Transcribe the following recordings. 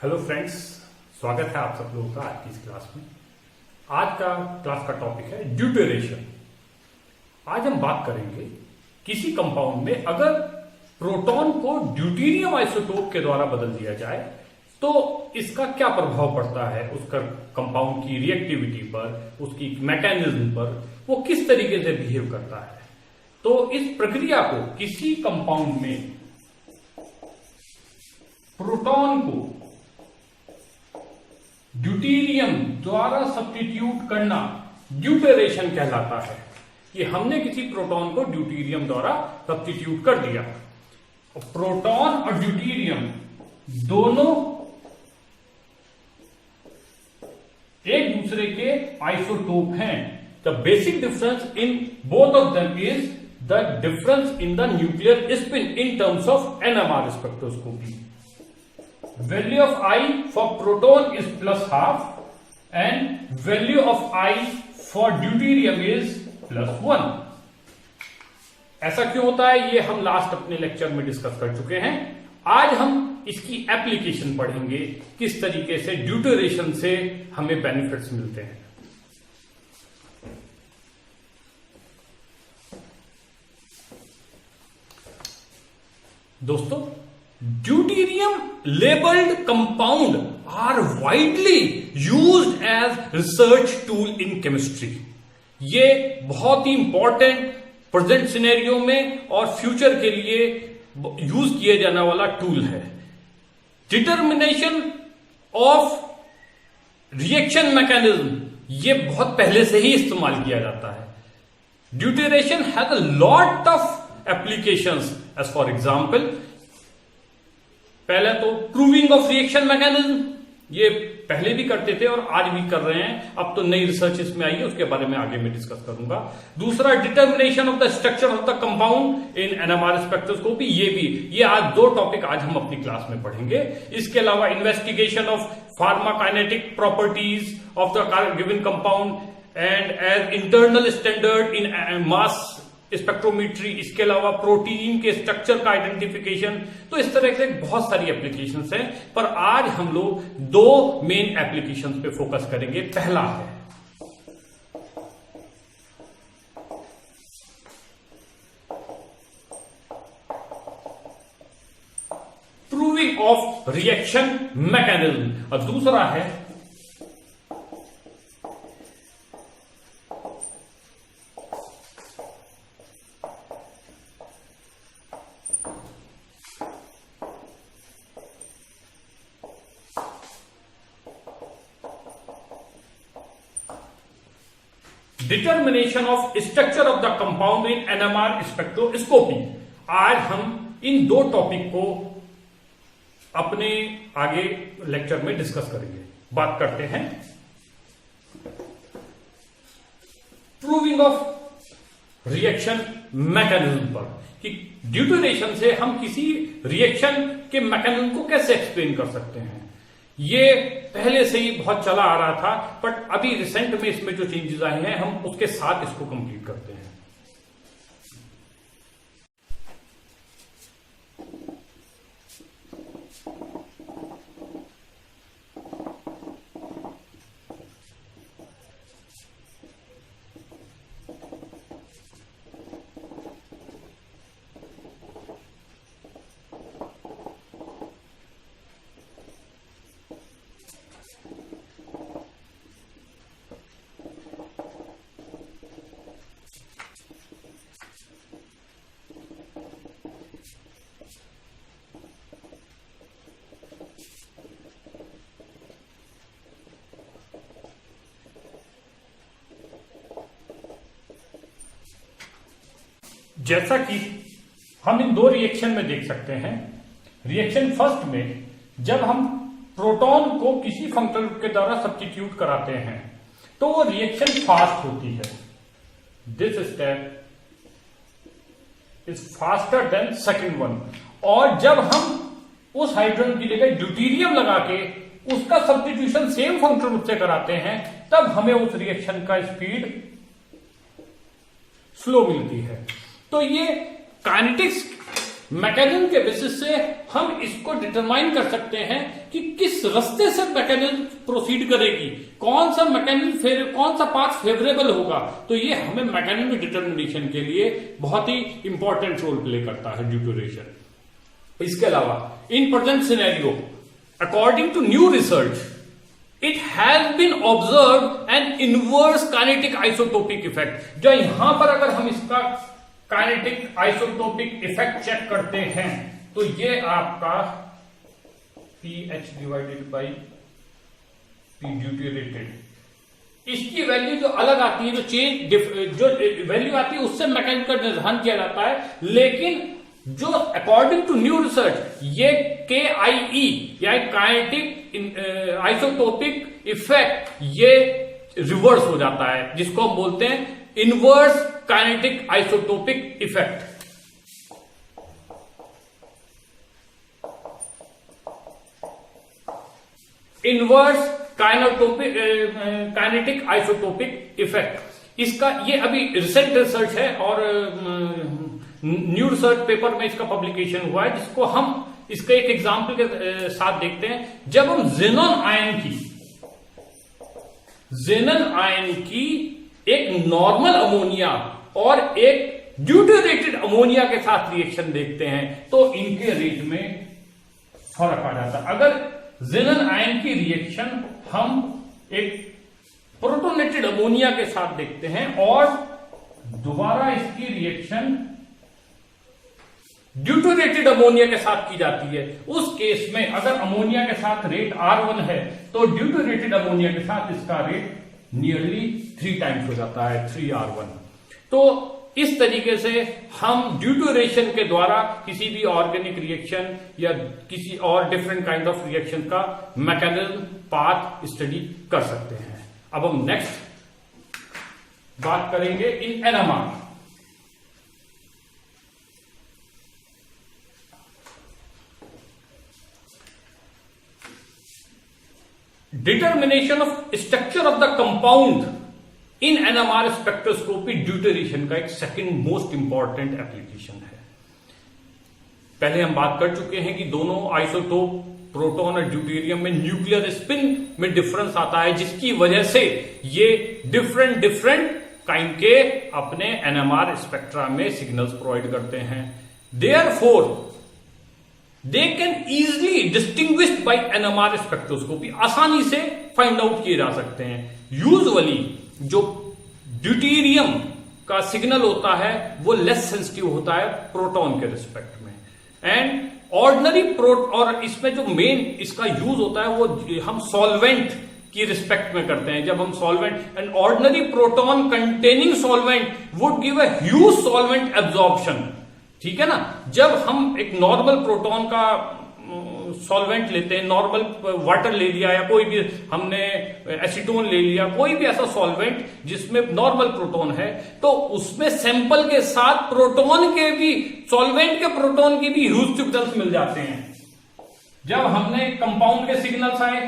Hello friends, स्वागत है आप सब लोगों का आज की इस क्लास में। आज का क्लास का टॉपिक है ड्यूटेरेशन। आज हम बात करेंगे किसी कंपाउंड में अगर प्रोटॉन को ड्यूटेरियम आइसोटोप के द्वारा बदल दिया जाए तो इसका क्या प्रभाव पड़ता है उसका कंपाउंड की रिएक्टिविटी पर, उसकी मैकेनिज्म पर, वो किस तरीके से बिहेव करता है। तो इस प्रक्रिया को किसी कंपाउंड में प्रोटॉन को ड्यूटेरियम द्वारा सब्स्टिट्यूट करना ड्यूटेरेशन कहलाता है। कि हमने किसी प्रोटॉन को ड्यूटेरियम द्वारा सब्स्टिट्यूट कर दिया। प्रोटॉन और ड्यूटेरियम दोनों एक दूसरे के आइसोटोप हैं। The basic difference in both of them is the difference in the nuclear spin in terms of NMR spectroscopy. Value of I for proton is +½ and value of I for deuterium is +1। ऐसा क्यों होता है ये हम last अपने lecture में discuss कर चुके हैं। आज हम इसकी एप्लीकेशन पढ़ेंगे, किस तरीके से ड्यूटेरेशन से हमें बेनिफिट्स मिलते हैं। दोस्तों, deuterium labelled compound are widely used as research tool in chemistry. ये बहुत ही इंपॉर्टेंट प्रेजेंट सिनेरियो में और फ्यूचर के लिए यूज किया जाने वाला टूल है। डिटर्मिनेशन ऑफ रिएक्शन मैकेनिज्म ये बहुत पहले से ही इस्तेमाल किया जाता है। Deuteration has a lot of applications as for example, पहले तो प्रूविंग ऑफ रिएक्शन मैकेनिज्म, ये पहले भी करते थे और आज भी कर रहे हैं। अब तो नई रिसर्च इसमें आई है, उसके बारे में आगे मैं डिस्कस करूंगा। दूसरा, determination of the structure of the compound in NMR spectroscopy, ये आज दो टॉपिक आज हम अपनी क्लास में पढ़ेंगे। इसके अलावा investigation of pharmacokinetic properties of the given compound and as internal standard in mass spectrometry, इसके अलावा प्रोटीन के स्ट्रक्चर का आइडेंटिफिकेशन। तो इस तरह से बहुत सारी एप्लीकेशंस हैं, पर आज हम लोग दो मेन एप्लीकेशंस पे फोकस करेंगे। पहला है प्रूविंग ऑफ रिएक्शन मैकेनिज्म और दूसरा है determination of structure of the compound in NMR spectroscopy. आज हम इन दो टॉपिक को अपने आगे लेक्चर में डिस्कस करेंगे। बात करते हैं प्रूविंग ऑफ रिएक्शन मैकेनिज्म पर, कि ड्यूटेरेशन से हम किसी रिएक्शन के मैकेनिज्म को कैसे एक्सप्लेन कर सकते हैं। ये पहले से ही बहुत चला आ रहा था, बट अभी रिसेंट में इसमें जो चेंजेस आए हैं हम उसके साथ इसको कंप्लीट करते हैं। जैसा कि हम इन दो रिएक्शन में देख सकते हैं। रिएक्शन फर्स्ट में जब हम प्रोटॉन को किसी फंक्शन के द्वारा सब्स्टिट्यूट कराते हैं तो वो रिएक्शन फास्ट होती है। This step is faster than second one. और जब हम उस हाइड्रोजन की जगह ड्यूटेरियम लगा के उसका सब्स्टिट्यूशन सेम फंक्शन उससे कराते हैं तब हमें उस रिएक्शन का स्पीड स्लो मिलती है। तो ये काइनेटिक्स मैकेनिज्म के बेसिस से हम इसको डिटरमाइन कर सकते हैं कि किस रास्ते से मैकेनिज्म प्रोसीड करेगी, कौन सा मैकेनिज्म कौन सा पाथ फेवरेबल होगा। तो ये हमें मैकेनिज्म डिटरमिनेशन के लिए बहुत ही इंपॉर्टेंट रोल प्ले करता है ड्यूरेशन। इसके अलावा in present scenario according to new research it has been observe an inverse kinetic isotopic effect. जो यहां पर अगर हम इसका काइनेटिक आइसोटोपिक इफेक्ट चेक करते हैं तो ये आपका pH डिवाइडेड बाई P ड्यूटेरेटेड, इसकी वैल्यू जो अलग आती है, जो वैल्यू आती है उससे मैकेनिज्म का निर्धारण किया जाता है। लेकिन जो अकॉर्डिंग टू न्यू रिसर्च ये KIE या काइनेटिक आइसोटोपिक इफेक्ट ये रिवर्स हो जाता है, जिसको हम बोलते हैं inverse kinetic isotopic effect. Inverse kinetic isotopic effect, इसका ये अभी रिसेंट रिसर्च है और न्यू रिसर्च पेपर में इसका पब्लिकेशन हुआ है, जिसको हम इसके एक एग्जाम्पल के साथ देखते हैं। जब हम जेनॉन आयन की एक नॉर्मल अमोनिया और एक ड्यूटेरेटेड अमोनिया के साथ रिएक्शन देखते हैं तो इनके रेट में फर्क आ जाता है। अगर जेनन आयन की रिएक्शन हम एक प्रोटोनेटेड अमोनिया के साथ देखते हैं और दोबारा इसकी रिएक्शन ड्यूटेरेटेड अमोनिया के साथ की जाती है, उस केस में अगर अमोनिया के साथ रेट R1 है तो ड्यूटेरेटेड अमोनिया के साथ इसका रेट नियरली 3 टाइम्स हो जाता है, 3R1। तो इस तरीके से हम ड्यूटेरेशन के द्वारा किसी भी ऑर्गेनिक रिएक्शन या किसी और डिफरेंट काइंड ऑफ रिएक्शन का मैकेनिज्म पाथ स्टडी कर सकते हैं। अब हम नेक्स्ट बात करेंगे in NMR। Determination of structure of the compound in NMR spectroscopy deuteration का एक सेकंड मोस्ट इंपॉर्टेंट एप्लीकेशन है। पहले हम बात कर चुके हैं कि दोनों आइसोटोप प्रोटॉन और ड्यूटेरियम में न्यूक्लियर स्पिन में डिफरेंस आता है, जिसकी वजह से ये डिफरेंट काइंड के अपने NMR स्पेक्ट्रा में सिग्नल्स प्रोवाइड करते हैं। Therefore they can easily distinguished by NMR spectroscopy, आसानी से फाइंड आउट किए जा सकते हैं। यूजुअली जो ड्यूटेरियम का सिग्नल होता है वो लेस सेंसिटिव होता है प्रोटॉन के रिस्पेक्ट में, एंड ऑर्डिनरी और इसमें जो मेन इसका यूज होता है वो हम सॉल्वेंट की रिस्पेक्ट में करते हैं। जब हम solvent and ordinary proton containing solvent would give a huge solvent absorption, ठीक है ना। जब हम एक नॉर्मल प्रोटॉन का सॉल्वेंट लेते हैं, नॉर्मल वाटर ले लिया या कोई भी हमने एसीटोन ले लिया, कोई भी ऐसा सॉल्वेंट जिसमें नॉर्मल प्रोटॉन है, तो उसमें सैंपल के साथ प्रोटॉन के भी, सॉल्वेंट के प्रोटॉन के भी ह्यूज सिग्नल्स मिल जाते हैं। जब हमने कंपाउंड के सिग्नल्स आए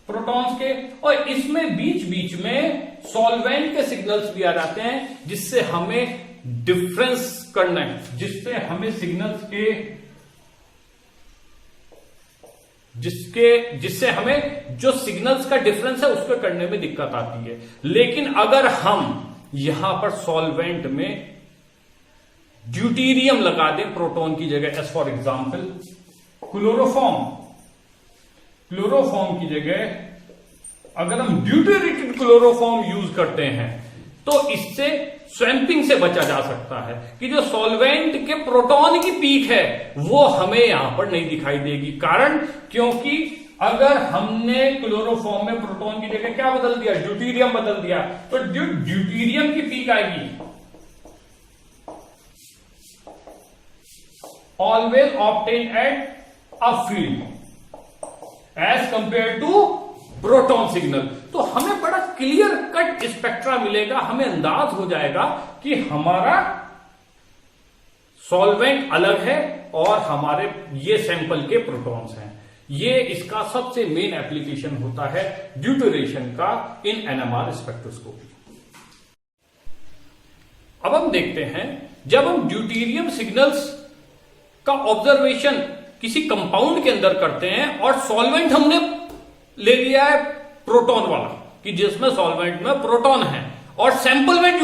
प्रोटॉन्स के, और इसमें बीच में सॉल्वेंट के सिग्नल्स भी आ जाते हैं, जिससे हमें डिफरेंस करना है, जिससे हमें सिग्नल्स के जिससे हमें जो सिग्नल्स का डिफरेंस है उसको करने में दिक्कत आती है। लेकिन अगर हम यहां पर सॉल्वेंट में ड्यूटेरियम लगा दें प्रोटॉन की जगह, एज फॉर एग्जांपल क्लोरोफॉर्म की जगह अगर हम ड्यूटेरेटेड क्लोरोफॉर्म यूज करते हैं तो इससे स्वैम्पिंग से बचा जा सकता है कि जो सॉल्वेंट के प्रोटॉन की पीक है वो हमें यहां पर नहीं दिखाई देगी। कारण क्योंकि अगर हमने क्लोरोफॉर्म में प्रोटॉन की जगह क्या बदल दिया, ड्यूटेरियम बदल दिया, तो ड्यूटेरियम की पीक आएगी always obtain at a field as compare to proton signal. तो हमें बड़ा क्लियर कट स्पेक्ट्रा मिलेगा, हमें अंदाज हो जाएगा कि हमारा सॉल्वेंट अलग है और हमारे ये सैंपल के प्रोटॉन्स हैं। ये इसका सबसे मेन एप्लीकेशन होता है ड्यूटेरेशन का इन NMR स्पेक्ट्रोस्कोपी। अब हम देखते हैं जब हम ड्यूटेरियम सिग्नल्स का ऑब्जर्वेशन किसी कंपाउंड के अंदर करते हैं और सॉल्वेंट हमने ले लिया है प्रोटॉन वाला, कि जिसमें सॉल्वेंट में प्रोटॉन है और सैंपल में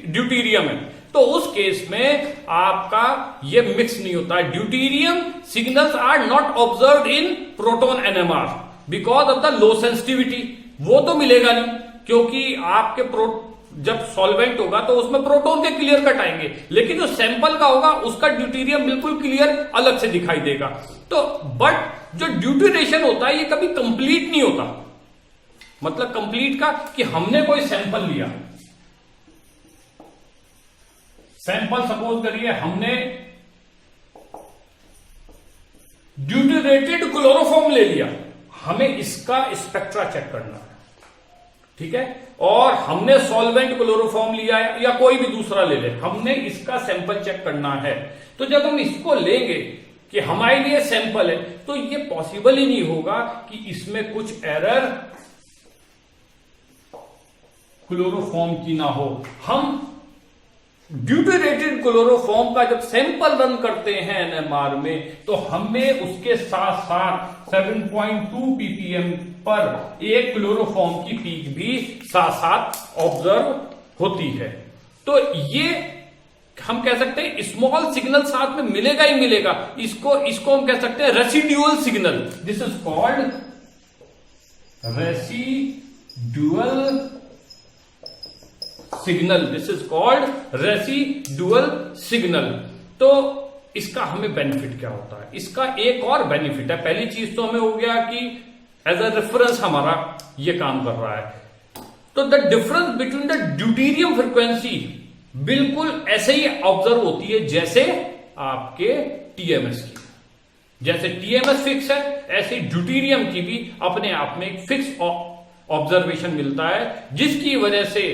ड्यूटीरियम है, तो उस केस में आपका ये मिक्स नहीं होता है। Deuterium signals are not observed in proton NMR because of the low sensitivity. वो तो मिलेगा नहीं, क्योंकि आपके जब सॉल्वेंट होगा तो उसमें प्रोटॉन के क्लियर कट आएंगे, लेकिन जो सैंपल का होगा उसका ड्यूटीरियम बिल्कुल क्लियर अलग से दिखाई देगा। तो बट जो ड्यूटीरेशन होता है ये कभी कंप्लीट नहीं होता। मतलब कंप्लीट का कि हमने कोई सैंपल लिया, सैंपल सपोज करिए हमने ड्यूटीरेटेड क्लोरोफॉर्म ले लिया, हमें इसका स्पेक्ट्रा चेक करना है, ठीक है, और हमने सॉल्वेंट क्लोरोफॉर्म लिया है या कोई भी दूसरा ले ले, हमने इसका सैंपल चेक करना है। तो जब हम इसको लेंगे कि हमारे लिए सैंपल है, तो ये पॉसिबल ही नहीं होगा कि इसमें कुछ एरर क्लोरोफॉर्म की ना हो। हम ड्यूटीरेटेड क्लोरोफॉर्म का जब सैंपल रन करते हैं एनएमआर में, तो हमें उसके साथ साथ 7.2 ppm पर एक क्लोरोफॉर्म की पीक भी साथ साथ ऑब्जर्व होती है। तो ये हम कह सकते हैं स्मॉल सिग्नल साथ में मिलेगा ही मिलेगा। इसको हम कह सकते हैं residual signal. This is called residual signal. This is called residual signal. तो इसका हमें बेनिफिट क्या होता है? इसका एक और बेनिफिट है। पहली चीज तो हमें हो गया कि एज अ रेफरेंस हमारा ये काम कर रहा है। तो the difference between the deuterium frequency बिल्कुल ऐसे ही ऑब्जर्व होती है जैसे आपके टीएमएस की। जैसे टीएमएस फिक्स है, ऐसे ड्यूटीरियम की भी अपने आप में एक फिक्स ऑब्जर्वेशन मिलता है, जिसकी वजह से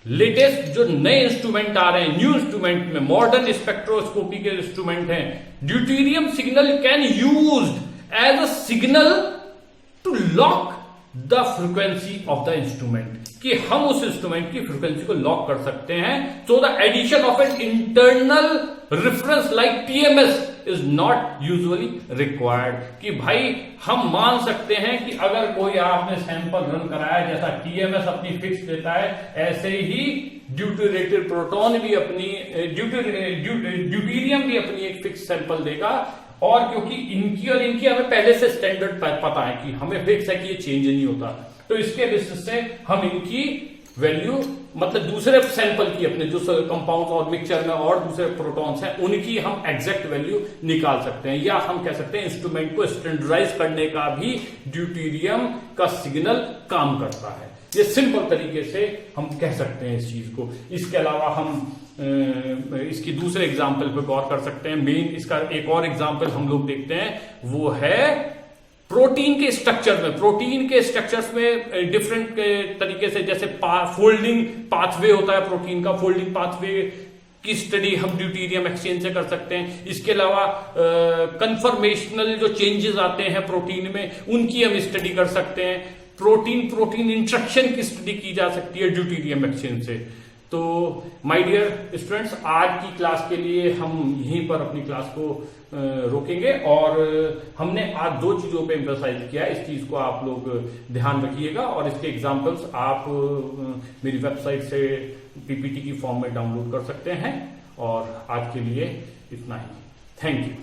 लेटेस्ट जो नए इंस्ट्रूमेंट आ रहे हैं, न्यू इंस्ट्रूमेंट में मॉडर्न स्पेक्ट्रोस्कोपी के इंस्ट्रूमेंट हैं, deuterium signal can used as a signal to lock the frequency of the instrument, कि हम उस इंस्ट्रूमेंट की फ्रीक्वेंसी को लॉक कर सकते हैं। So the addition of an internal reference like TMS is not usually required. कि भाई हम मान सकते हैं कि अगर कोई आपने सैंपल रन कराया, जैसा टीएमएस अपनी फिक्स देता है, ऐसे ही ड्यूटीरेटेड प्रोटॉन भी अपनी ड्यूटीरियम भी अपनी एक फिक्स सैंपल देगा। और क्योंकि इनकी और इनकी हमें पहले से स्टैंडर्ड पता है कि हमें फिक्स है कि ये चेंज नहीं होता, तो इसके बेसिस से हम इनकी वैल्यू, मतलब दूसरे सैंपल की, अपने जो कंपाउंड और मिक्सचर में और दूसरे प्रोटॉन्स हैं, उनकी हम एग्जैक्ट वैल्यू निकाल सकते हैं। या हम कह सकते हैं इंस्ट्रूमेंट को स्टैंडर्डाइज करने का भी ड्यूटीरियम का सिग्नल काम करता है। ये सिंपल तरीके से हम कह सकते हैं इस चीज को। इसके अलावा हम इसकी दूसरे एग्जाम्पल पे गौर कर सकते हैं। मेन इसका एक और एग्जाम्पल हम लोग देखते हैं, वो है प्रोटीन के स्ट्रक्चर में। प्रोटीन के स्ट्रक्चर्स में डिफरेंट तरीके से, जैसे फोल्डिंग पाथवे होता है प्रोटीन का, फोल्डिंग पाथवे की स्टडी हम ड्यूटीरियम एक्सचेंज से कर सकते हैं। इसके अलावा कन्फर्मेशनल जो चेंजेस आते हैं प्रोटीन में, उनकी हम स्टडी कर सकते हैं। प्रोटीन इंट्रैक्शन की स्टडी की जा सकती है ड्यूटीरियम एक्सचेंज से। तो माय डियर स्टूडेंट्स, आज की क्लास के लिए हम यहीं पर अपनी क्लास को रोकेंगे, और हमने आज दो चीजों पे एम्फसाइज किया है। इस चीज को आप लोग ध्यान रखिएगा, और इसके एग्जांपल्स आप मेरी वेबसाइट से पीपीटी की फॉर्म में डाउनलोड कर सकते हैं। और आज के लिए इतना ही। Thank you.